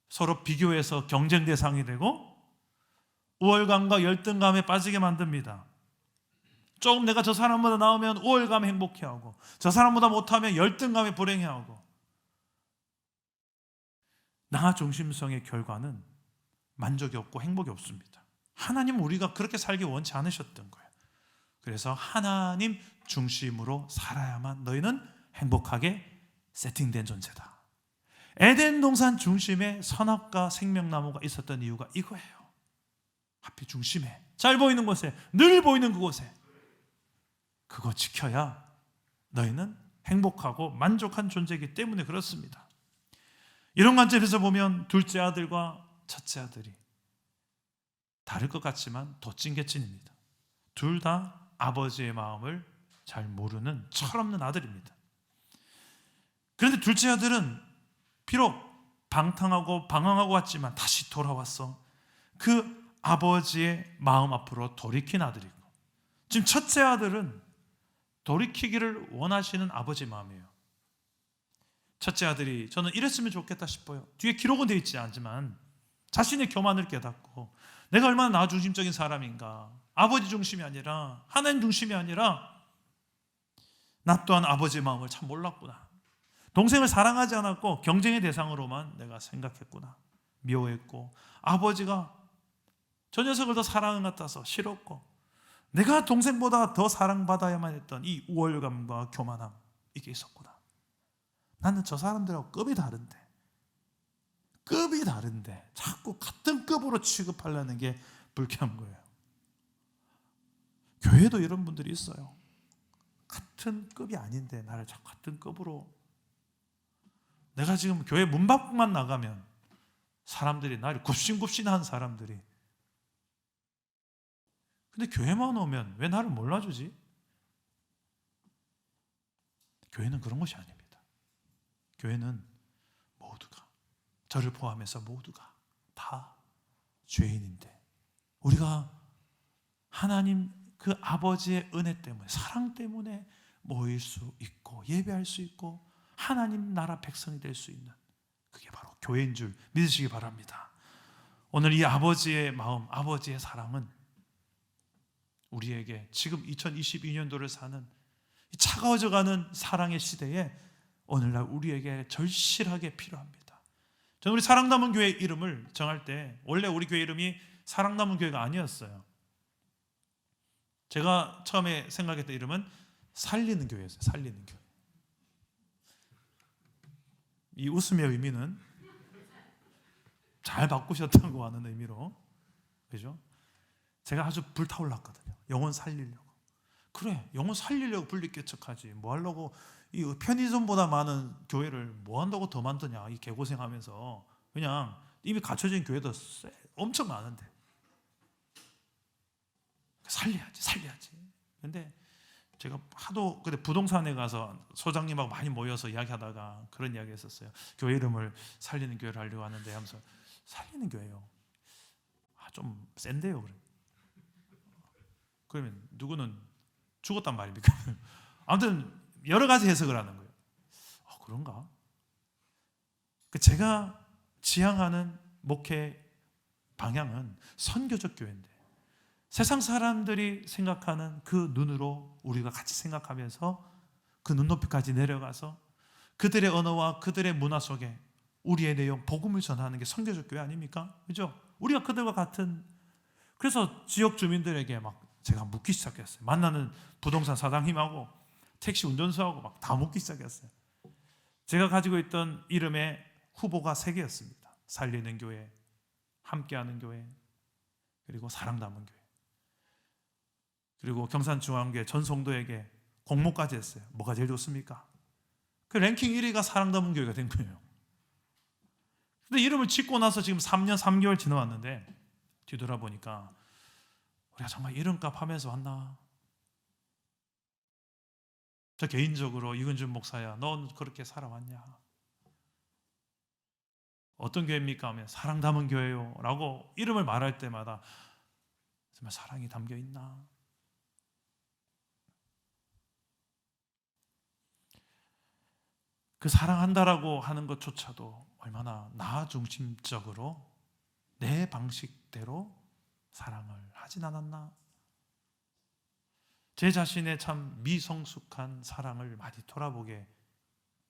서로 비교해서 경쟁 대상이 되고 우월감과 열등감에 빠지게 만듭니다. 조금 내가 저 사람보다 나오면 우월감에 행복해하고 저 사람보다 못하면 열등감에 불행해하고, 나 중심성의 결과는 만족이 없고 행복이 없습니다. 하나님은 우리가 그렇게 살기 원치 않으셨던 거예요. 그래서 하나님 중심으로 살아야만 너희는 행복하게 세팅된 존재다. 에덴 동산 중심에 선악과 생명나무가 있었던 이유가 이거예요. 하필 중심에, 잘 보이는 곳에, 늘 보이는 그곳에 그거 지켜야 너희는 행복하고 만족한 존재이기 때문에 그렇습니다. 이런 관점에서 보면 둘째 아들과 첫째 아들이 다를 것 같지만 도찐개찐입니다. 둘 다 아버지의 마음을 잘 모르는 철없는 아들입니다. 그런데 둘째 아들은 비록 방탕하고 방황하고 왔지만 다시 돌아와서 그 아버지의 마음 앞으로 돌이킨 아들이고, 지금 첫째 아들은 돌이키기를 원하시는 아버지 마음이에요. 첫째 아들이 저는 이랬으면 좋겠다 싶어요. 뒤에 기록은 되어 있지 않지만 자신의 교만을 깨닫고 내가 얼마나 나 중심적인 사람인가, 아버지 중심이 아니라 하나님 중심이 아니라 나 또한 아버지의 마음을 참 몰랐구나. 동생을 사랑하지 않았고 경쟁의 대상으로만 내가 생각했구나. 미워했고 아버지가 저 녀석을 더 사랑한 것 같아서 싫었고 내가 동생보다 더 사랑받아야만 했던 이 우월감과 교만함, 이게 있었구나. 나는 저 사람들하고 급이 다른데 자꾸 같은 급으로 취급하려는 게 불쾌한 거예요. 교회도 이런 분들이 있어요. 같은 급이 아닌데 나를 자꾸 같은 급으로, 내가 지금 교회 문 밖만 나가면 사람들이 나를 굽신굽신한 사람들이, 근데 교회만 오면 왜 나를 몰라주지? 교회는 그런 것이 아닙니다. 교회는 모두가, 저를 포함해서 모두가 다 죄인인데 우리가 하나님 그 아버지의 은혜 때문에, 사랑 때문에 모일 수 있고 예배할 수 있고 하나님 나라 백성이 될 수 있는, 그게 바로 교회인 줄 믿으시기 바랍니다. 오늘 이 아버지의 마음, 아버지의 사랑은 우리에게 지금 2022년도를 사는 이 차가워져가는 사랑의 시대에 오늘날 우리에게 절실하게 필요합니다. 저는 우리 사랑남은 교회 이름을 정할 때 원래 우리 교회 이름이 사랑남은 교회가 아니었어요. 제가 처음에 생각했던 이름은 살리는 교회였어요. 살리는 교회. 이 웃음의 의미는 잘 바꾸셨다고 하는 의미로, 그죠? 제가 아주 불타올랐거든요. 영혼 살리려고. 그래, 영혼 살리려고 분리개척하지. 뭐 하려고 이 편의점보다 많은 교회를 뭐 한다고 더 만드냐. 이 개고생하면서 그냥 이미 갖춰진 교회도 엄청 많은데 살려야지. 근데 제가 하도 근데 부동산에 가서 소장님하고 많이 모여서 이야기하다가 그런 이야기 했었어요. 교회 이름을 살리는 교회를 하려고 하는데 하면서, 살리는 교회요. 좀 센데요. 그래. 그러면 누구는 죽었단 말입니까? 아무튼 여러 가지 해석을 하는 거예요. 그런가? 제가 지향하는 목회 방향은 선교적 교회인데 세상 사람들이 생각하는 그 눈으로 우리가 같이 생각하면서 그 눈높이까지 내려가서 그들의 언어와 그들의 문화 속에 우리의 내용, 복음을 전하는 게 선교적 교회 아닙니까? 그죠? 우리가 그들과 같은, 그래서 지역 주민들에게 막 제가 묻기 시작했어요. 만나는 부동산 사장님하고 택시 운전수하고 막 다 묻기 시작했어요. 제가 가지고 있던 이름의 후보가 3개였습니다. 살리는 교회, 함께하는 교회, 그리고 사랑 담은 교회. 그리고 경산중앙교회 전송도에게 공모까지 했어요. 뭐가 제일 좋습니까? 그 랭킹 1위가 사랑 담은 교회가 된 거예요. 근데 이름을 짓고 나서 지금 3년 3개월 지나왔는데 뒤돌아보니까 우리가 정말 이름값 하면서 왔나? 저 개인적으로 이근준 목사야, 넌 그렇게 살아왔냐? 어떤 교회입니까? 하면 사랑 담은 교회요 라고 이름을 말할 때마다 정말 사랑이 담겨 있나? 그 사랑한다라고 하는 것조차도 얼마나 나 중심적으로 내 방식대로 사랑을 하진 않았나? 제 자신의 참 미성숙한 사랑을 많이 돌아보게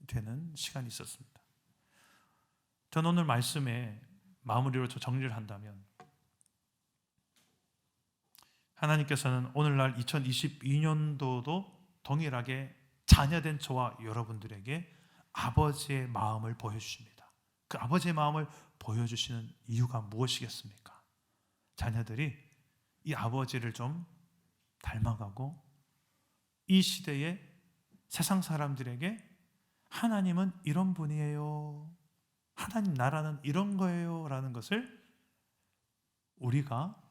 되는 시간이 있었습니다. 저는 오늘 말씀에 마무리로 정리를 한다면 하나님께서는 오늘날 2022년도도 동일하게 자녀된 저와 여러분들에게 아버지의 마음을 보여주십니다. 그 아버지의 마음을 보여주시는 이유가 무엇이겠습니까? 자녀들이 이 아버지를 좀 닮아가고 이 시대의 세상 사람들에게 하나님은 이런 분이에요, 하나님 나라는 이런 거예요 라는 것을 우리가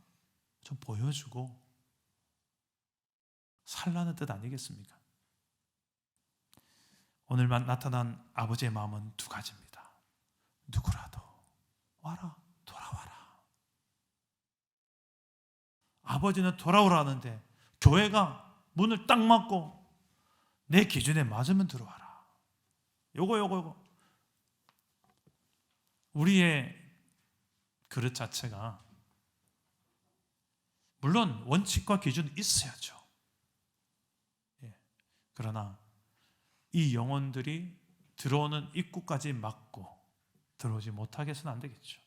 좀 보여주고 살라는 뜻 아니겠습니까? 오늘만 나타난 아버지의 마음은 두 가지입니다. 누구라도 와라, 돌아와라. 아버지는 돌아오라는데 교회가 문을 딱 막고 내 기준에 맞으면 들어와라. 요거 우리의 그릇 자체가 물론 원칙과 기준이 있어야죠. 그러나 이 영혼들이 들어오는 입구까지 막고 들어오지 못하게 해서는 안 되겠죠.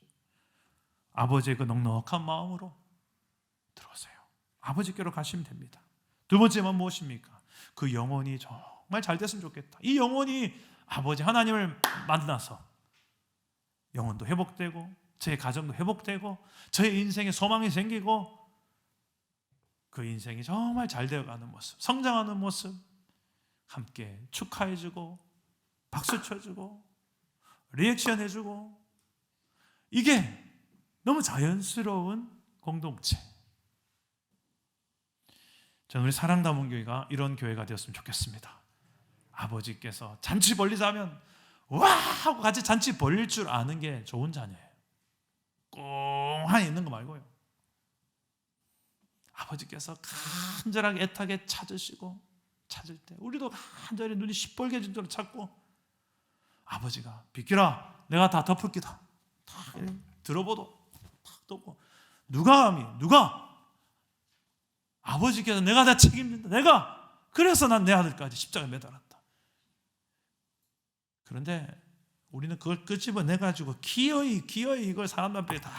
아버지의 그 넉넉한 마음으로 들어오세요. 아버지께로 가시면 됩니다. 두 번째만 무엇입니까? 그 영혼이 정말 잘 됐으면 좋겠다. 이 영혼이 아버지 하나님을 만나서 영혼도 회복되고 저의 가정도 회복되고 저의 인생에 소망이 생기고 그 인생이 정말 잘 되어가는 모습, 성장하는 모습 함께 축하해주고 박수 쳐주고 리액션 해주고, 이게 너무 자연스러운 공동체. 저는 우리 사랑담원교회가 이런 교회가 되었으면 좋겠습니다. 아버지께서 잔치 벌리자면 와 하고 같이 잔치 벌릴 줄 아는 게 좋은 자녀예요. 꽁하니 있는 거 말고요. 아버지께서 간절하게 애타게 찾으시고 찾을 때 우리도 간절히 눈이 시뻘게 질 정도로 찾고, 아버지가 비키라 내가 다 덮을 기다 다 들어보도 탁 덮고, 누가 아버지께서 내가 다 책임진다, 내가 그래서 난 내 아들까지 십자가에 매달았다. 그런데 우리는 그걸 끄집어내가지고 기어이 이걸 사람 앞에 다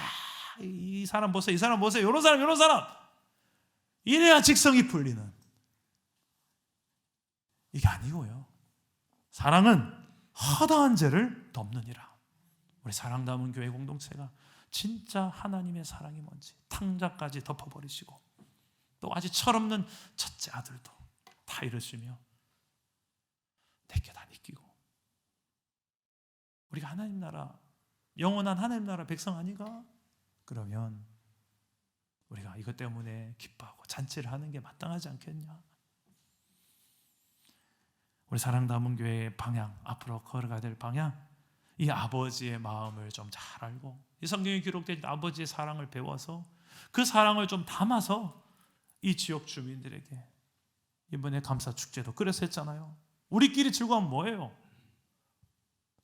이 사람 보세요, 이 사람 보세요, 이런 사람 이래야 직성이 풀리는, 이게 아니고요. 사랑은 허다한 죄를 덮느니라. 우리 사랑 담은 교회 공동체가 진짜 하나님의 사랑이 뭔지 탕자까지 덮어버리시고, 또 아직 철없는 첫째 아들도 다 이러시며 내게 다 맡기고, 우리가 하나님 나라, 영원한 하나님 나라 백성 아니가? 그러면 우리가 이것 때문에 기뻐하고 잔치를 하는 게 마땅하지 않겠냐? 우리 사랑 담은 교회의 방향, 앞으로 걸어가야 될 방향, 이 아버지의 마음을 좀 잘 알고 이 성경에 기록된 아버지의 사랑을 배워서 그 사랑을 좀 담아서 이 지역 주민들에게, 이번에 감사 축제도 그래서 했잖아요. 우리끼리 즐거우면 뭐예요?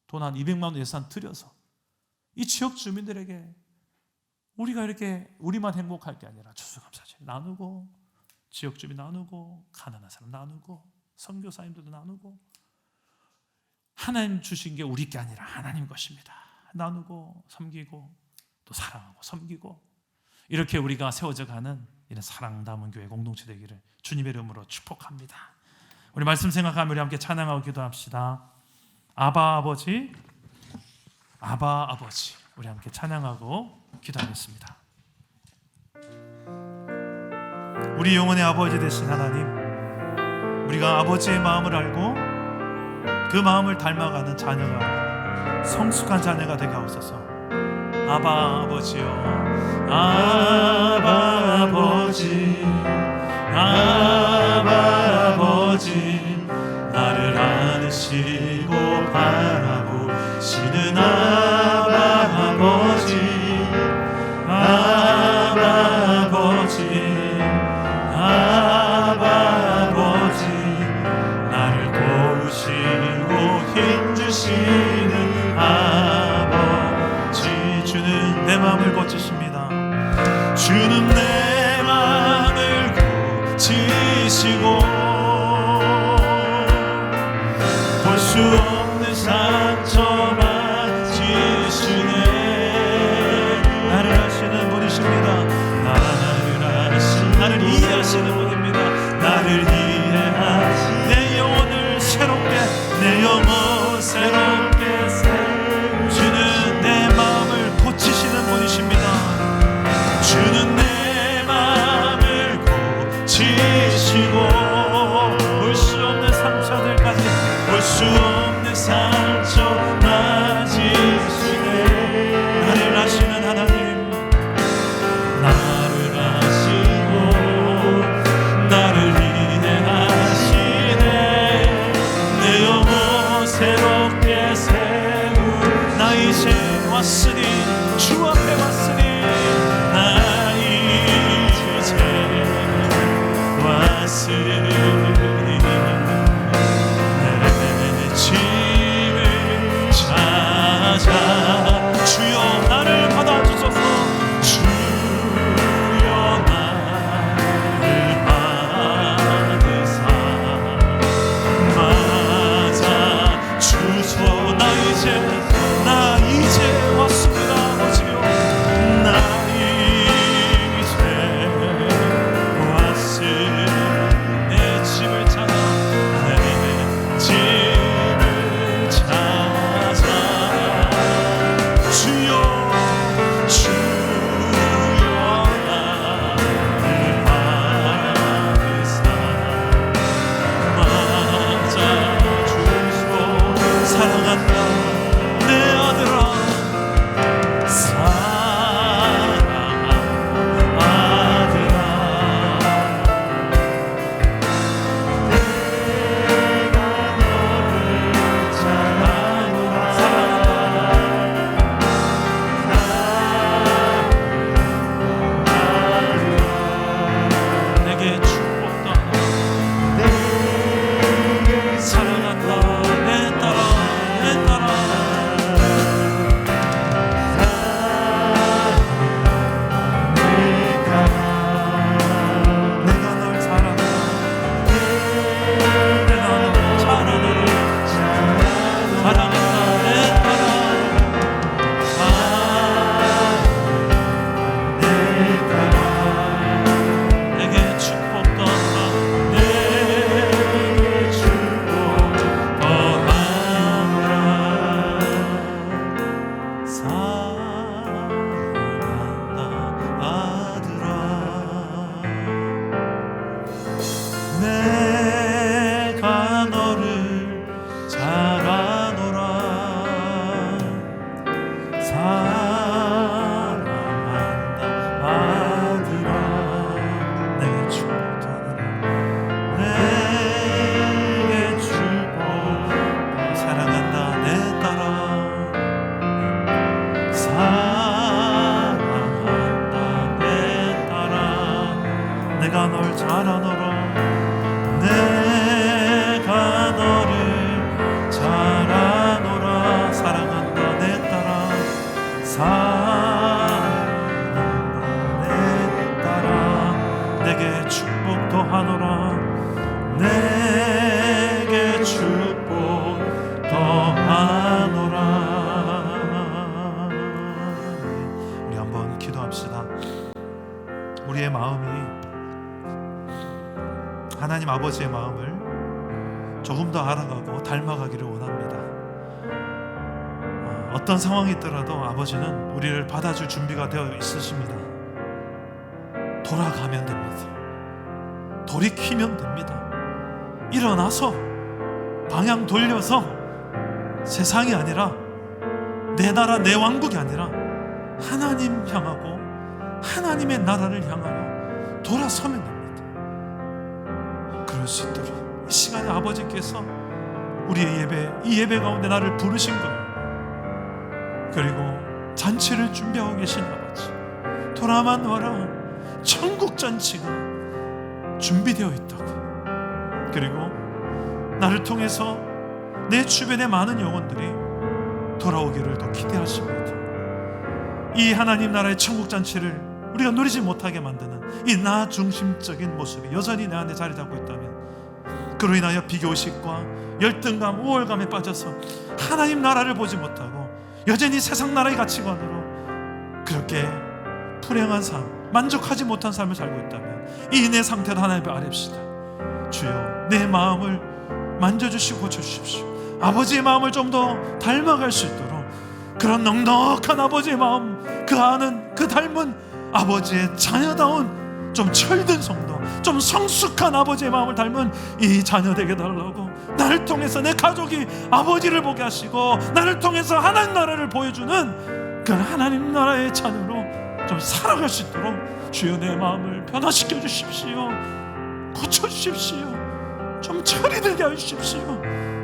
돈 한 200만 원 예산 들여서 이 지역 주민들에게 우리가 이렇게 우리만 행복할 게 아니라 추수감사절 나누고, 지역 주민 나누고, 가난한 사람 나누고, 선교사님들도 나누고, 하나님 주신 게 우리 게 아니라 하나님 것입니다. 나누고 섬기고 또 사랑하고 섬기고, 이렇게 우리가 세워져 가는 이런 사랑 담은 교회 공동체 되기를 주님의 이름으로 축복합니다. 우리 말씀 생각하며 우리 함께 찬양하고 기도합시다. 아바 아버지, 아바 아버지, 우리 함께 찬양하고 기도하겠습니다. 우리 영혼의 아버지 되신 하나님, 우리가 아버지의 마음을 알고 그 마음을 닮아가는 자녀가, 성숙한 자녀가 되게 하옵소서. 아바 아버지요, 아바 아버지, 아바 아버지, 나를 안으시고 바라보시는 아바 아버지, 아바 아버지, 아바 아버지, 나를 도우시고 힘주시는 아버지. 주는 내 마음을 고치십니다. 주는 내 마음을 고치시고 볼 수 없는 상처 맞으시네. 나를 아시는 분이십니다. 나를 왔으니 주 앞에 왔으니 나 이제 왔으니 내 집을 찾아 주여 나를 받아주소서 주여 나를 받으사 맞아주소 나 이제 왔습니다 아버지요 나 이제 왔으니 내 집을 찾아 내 집을 찾아 주여 나를 받으사 맞아주소 사랑한다 내 아들아 사랑한다 아들아 내가 너를 사랑하노라 내게 축복도 내게 사랑한다 내 딸아 내 딸아 내가 널 사랑한다 내가 널 사랑한다 사랑한다 내 딸아 내 딸아 내게 축복도 하노라 내게 축복도 하노라 사랑한다 아들아 내가 너를 잘 아노라 사랑한다 아들아 내게 축복도 하노라 내게 축복 사랑한다 내 딸아 사랑한다 내 딸아 내가 널 잘 아노라 내가 너를 잘 아노라 사랑한다 내 딸아 사랑한다 내 딸아 내게 축복도 하노라 내게 축복도 하노라 우리 한번 기도합시다 우리의 마음이 하나님 아버지의 마음을 조금 더 알아가고 닮아가기를 원합니다. 어떤 상황이 있더라도 아버지는 우리를 받아줄 준비가 되어 있으십니다. 돌아가면 됩니다. 돌이키면 됩니다. 일어나서 방향 돌려서 세상이 아니라 내 나라 내 왕국이 아니라 하나님 향하고 하나님의 나라를 향하여 돌아서면 됩니다. 그럴 수 있도록 이 시간에 아버지께서 우리의 예배 이 예배 가운데 나를 부르신 거예요. 그리고 잔치를 준비하고 계신 아버지 돌아만 와라 천국 잔치가 준비되어 있다고 그리고 나를 통해서 내 주변의 많은 영혼들이 돌아오기를 더 기대하십니다. 이 하나님 나라의 천국 잔치를 우리가 누리지 못하게 만드는 이 나 중심적인 모습이 여전히 내 안에 자리 잡고 있다면 그로 인하여 비교의식과 열등감, 우월감에 빠져서 하나님 나라를 보지 못하고 여전히 세상 나라의 가치관으로 그렇게 불행한 삶, 만족하지 못한 삶을 살고 있다면 이 내 상태도 하나님 앞에 아뢰시다. 주여 내 마음을 만져주시고 고쳐주십시오. 아버지의 마음을 좀 더 닮아갈 수 있도록 그런 넉넉한 아버지의 마음, 그 아는 그 닮은 아버지의 자녀다운 좀 철든 성도, 좀 성숙한 아버지의 마음을 닮은 이 자녀 되게 달라고 나를 통해서 내 가족이 아버지를 보게 하시고 나를 통해서 하나님 나라를 보여주는 그 하나님 나라의 자녀로 좀 살아갈 수 있도록 주여 내 마음을 변화시켜 주십시오. 고쳐주십시오. 좀 철이 들게 해주십시오.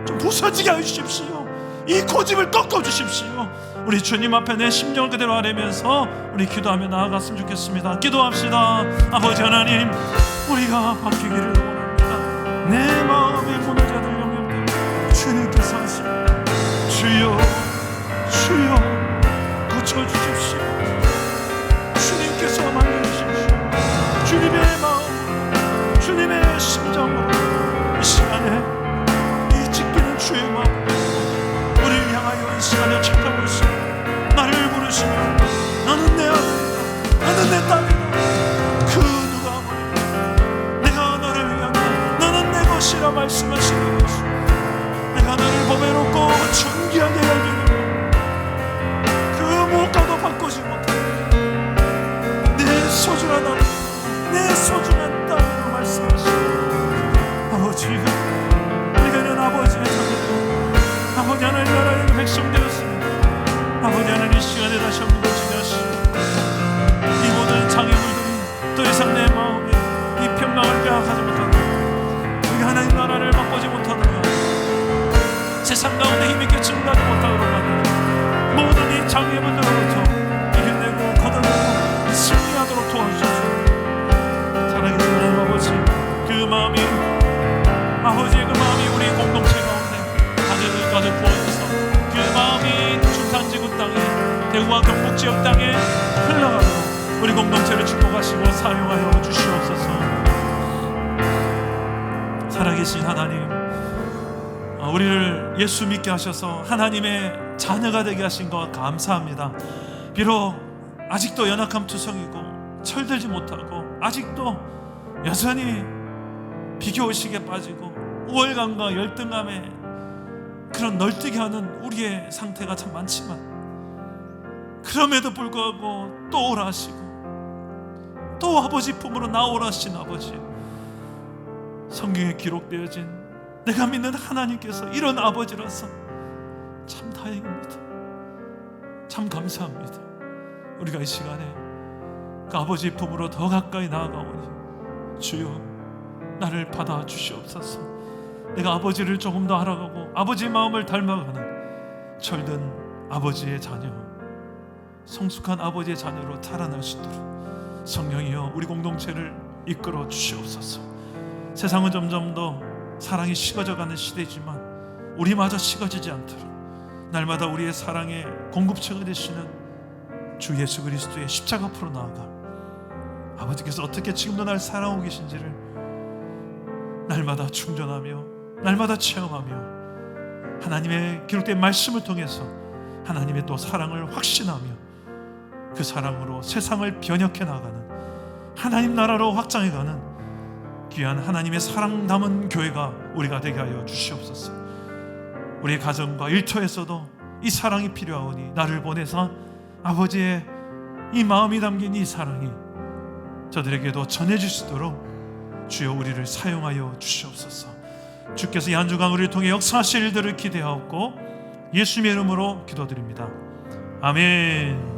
좀 부서지게 해주십시오. 이 고집을 꺾어주십시오. 우리 주님 앞에 내 심정을 그대로 아뢰면서 우리 기도하며 나아갔으면 좋겠습니다. 기도합시다. 아버지 하나님, 우리가 바뀌기를 원합니다. 내 마음에 무너져들 영역들 주님께서 하십니다. 주여, 주여 고쳐주십시오. 주님께서 만져주십시오. 주님의 마음, 주님의 심정으로 이 시간에 이 찢기는 주의 마음 우리를 향하여 이 시간에 찾아오시고 나를 부르시며 너는 내 아들이다, 너는 내 딸이다. 그 누가 말이야 내가 너를 위하여 너는 내 것이라 말씀하시는 것이 내가 너를 보배롭고 존귀하게 여기는 그 무엇과도 바꾸지 못하는 내 소중한 아들, 내 소중한 딸이라고 말씀하시고 아버지, 우리가 이런 아버지의 자녀들, 아버지 하나님 나라의 백성 되었습니다. 아버지 하나님 이 시간에 다시 한번 지나시고 이 모든 장애물들이 더 이상 내 마음에 이 평강을 빼앗아가지 못하고 우리 하나님 나라를 바꾸지 못하도록 세상 가운데 힘있게 증가하지 못하도록 하는 모든 이 장애물들로부터 이겨내고 걷어내고 승리하도록 도와주십시오. 살아계신 하나님 아버지, 그 마음이 아버지의 그 마음이 우리 공동체 가운데 가득 가득 부어져서 그 마음이 중산지구 땅에 대구와 경북 지역 땅에 흘러가도록 우리 공동체를 축복하시고 사용하여 주시옵소서. 살아계신 하나님, 우리를 예수 믿게 하셔서 하나님의 자녀가 되게 하신 것 감사합니다. 비록 아직도 연약함 투성이고 철들지 못하고 아직도 여전히 비교의식에 빠지고 우월감과 열등감에 그런 널뛰게 하는 우리의 상태가 참 많지만 그럼에도 불구하고 또 오라 하시고 또 아버지 품으로 나오라 하신 아버지, 성경에 기록되어진 내가 믿는 하나님께서 이런 아버지라서 참 다행입니다. 참 감사합니다. 우리가 이 시간에 그 아버지 품으로 더 가까이 나아가오니 주여 나를 받아 주시옵소서. 내가 아버지를 조금 더 알아가고 아버지의 마음을 닮아가는 철든 아버지의 자녀, 성숙한 아버지의 자녀로 자라날 수 있도록 성령이여 우리 공동체를 이끌어 주시옵소서. 세상은 점점 더 사랑이 식어져가는 시대지만 우리마저 식어지지 않도록 날마다 우리의 사랑의 공급처가 되시는 주 예수 그리스도의 십자가 앞으로 나아가 아버지께서 어떻게 지금도 날 사랑하고 계신지를 날마다 충전하며 날마다 체험하며 하나님의 기록된 말씀을 통해서 하나님의 또 사랑을 확신하며 그 사랑으로 세상을 변혁해 나가는 하나님 나라로 확장해가는 귀한 하나님의 사랑 담은 교회가 우리가 되게 하여 주시옵소서. 우리의 가정과 일터에서도 이 사랑이 필요하오니 나를 보내서 아버지의 이 마음이 담긴 이 사랑이 저들에게도 전해질 수 있도록 주여 우리를 사용하여 주시옵소서. 주께서 이 한 주간 우리를 통해 역사하실 일들을 기대하옵고 예수님의 이름으로 기도드립니다. 아멘.